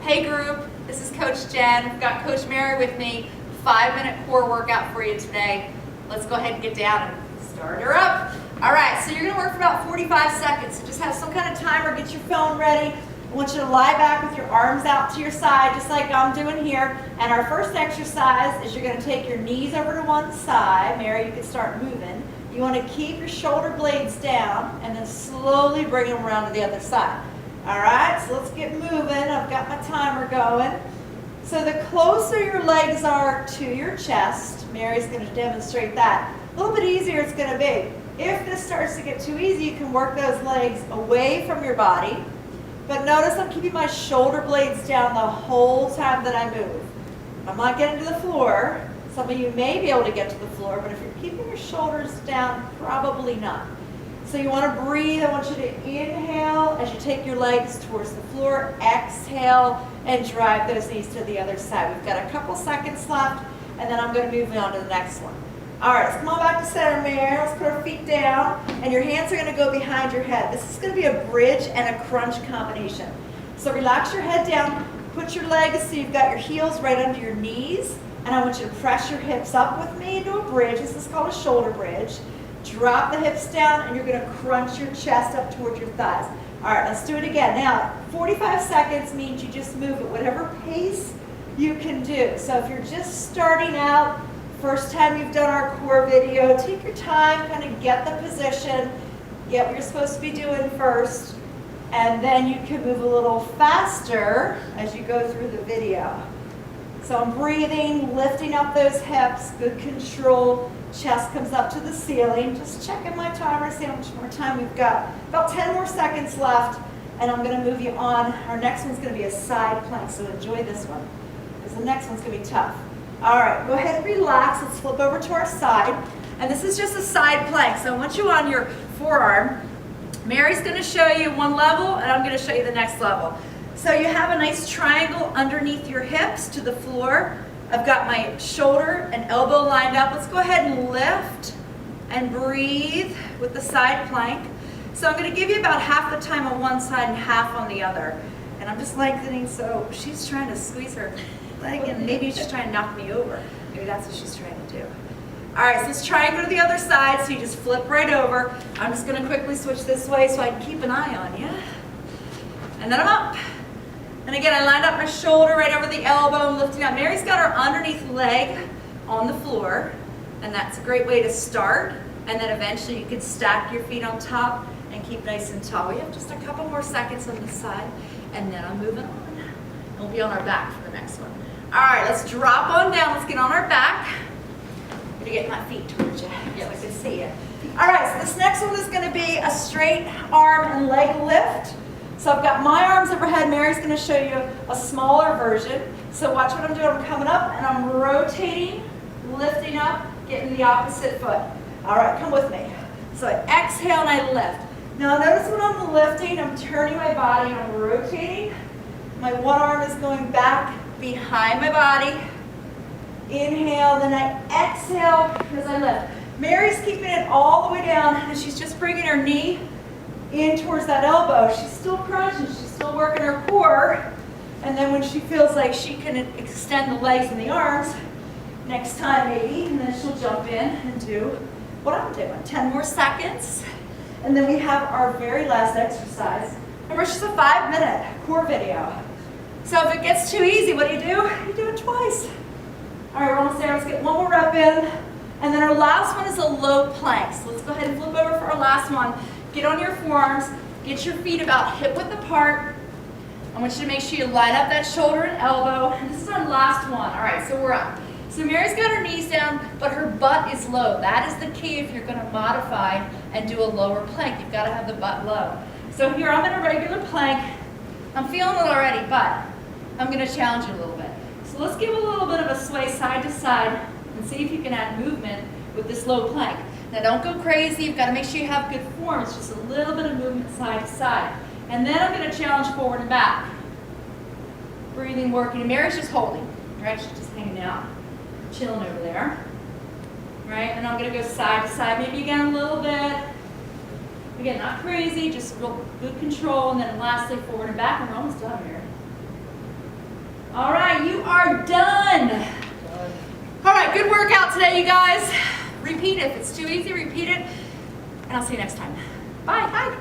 Hey group, this is Coach Jen. We've got Coach Mary with me. 5-minute core workout for you today. Let's go ahead and get down and start her up. All right, so you're gonna work for about 45 seconds. So just have some kind of timer, get your phone ready. I want you to lie back with your arms out to your side, just like I'm doing here. And our first exercise is you're gonna take your knees over to one side. Mary, you can start moving. You wanna keep your shoulder blades down and then slowly bring them around to the other side. All right, so let's get moving. I've got my timer going. So the closer your legs are to your chest, Mary's going to demonstrate that. A little bit easier it's going to be. If this starts to get too easy, you can work those legs away from your body. But notice I'm keeping my shoulder blades down the whole time that I move. I'm not getting to the floor. Some of you may be able to get to the floor, but if you're keeping your shoulders down, probably not. So you want to breathe. I want you to inhale as you take your legs towards the floor. Exhale and drive those knees to the other side. We've got a couple seconds left, and then I'm going to move on to the next one. All right, let's come on back to center, Mary. Let's put our feet down, and your hands are going to go behind your head. This is going to be a bridge and a crunch combination. So relax your head down. Put your legs so you've got your heels right under your knees, and I want you to press your hips up with me into a bridge. This is called a shoulder bridge. Drop the hips down, and you're going to crunch your chest up towards your thighs. All right, let's do it again. Now, 45 seconds means you just move at whatever pace you can do. So if you're just starting out, first time you've done our core video, take your time, kind of get the position, get what you're supposed to be doing first, and then you can move a little faster as you go through the video. So I'm breathing, lifting up those hips, good control. Chest comes up to the ceiling. Just checking my timer, see how much more time we've got. About 10 more seconds left, and I'm going to move you on. Our next one's going to be a side plank, so enjoy this one, because the next one's going to be tough. All right, go ahead and relax. Let's flip over to our side, and this is just a side plank, so I want you on your forearm. Mary's going to show you one level, and I'm going to show you the next level. So you have a nice triangle underneath your hips to the floor. I've got my shoulder and elbow lined up. Let's go ahead and lift and breathe with the side plank. So I'm going to give you about half the time on one side and half on the other. And I'm just lengthening, so she's trying to squeeze her leg and maybe she's trying to knock me over. Maybe that's what she's trying to do. All right, so let's try and go to the other side. So you just flip right over. I'm just going to quickly switch this way so I can keep an eye on you. And then I'm up. And again, I lined up my shoulder right over the elbow and lifting up. Mary's got her underneath leg on the floor, and that's a great way to start. And then eventually you can stack your feet on top and keep nice and tall. We have just a couple more seconds on this side, and then I'm moving on. And we'll be on our back for the next one. All right, let's drop on down. Let's get on our back. I'm gonna get my feet towards you so I can see you. All right, so this next one is gonna be a straight arm and leg lift. So I've got my arms overhead. Mary's going to show you a smaller version. So watch what I'm doing. I'm coming up and I'm rotating, lifting up, getting the opposite foot. All right, come with me. So I exhale and I lift. Now notice when I'm lifting, I'm turning my body and I'm rotating. My one arm is going back behind my body. Inhale, then I exhale as I lift. Mary's keeping it all the way down and she's just bringing her knee in towards that elbow. She's still crunching, she's still working her core. And then when she feels like she can extend the legs and the arms, next time maybe, and then she'll jump in and do what I'm doing. 10 more seconds. And then we have our very last exercise. Remember, it's just a 5-minute core video. So if it gets too easy, what do? You do it twice. All right, we're almost there. Let's get one more rep in. And then our last one is a low plank. So let's go ahead and flip over for our last one. Get on your forearms, get your feet about hip width apart. I want you to make sure you line up that shoulder and elbow. And this is our last one. All right, so we're up. So Mary's got her knees down, but her butt is low. That is the key if you're going to modify and do a lower plank. You've got to have the butt low. So here I'm in a regular plank. I'm feeling it already, but I'm going to challenge you a little bit. So let's give a little bit of a sway side to side and see if you can add movement with this low plank. Now don't go crazy, you've got to make sure you have good form. It's just a little bit of movement side to side. And then I'm going to challenge forward and back. Breathing, working. And Mary's just holding, right? She's just hanging out, chilling over there. Right? And I'm going to go side to side, maybe again a little bit. Again, not crazy, just real good control. And then lastly, forward and back. And we're almost done here. are done. All right, good workout today, you guys. Repeat it. If it's too easy, repeat it. And I'll see you next time. Bye. Bye.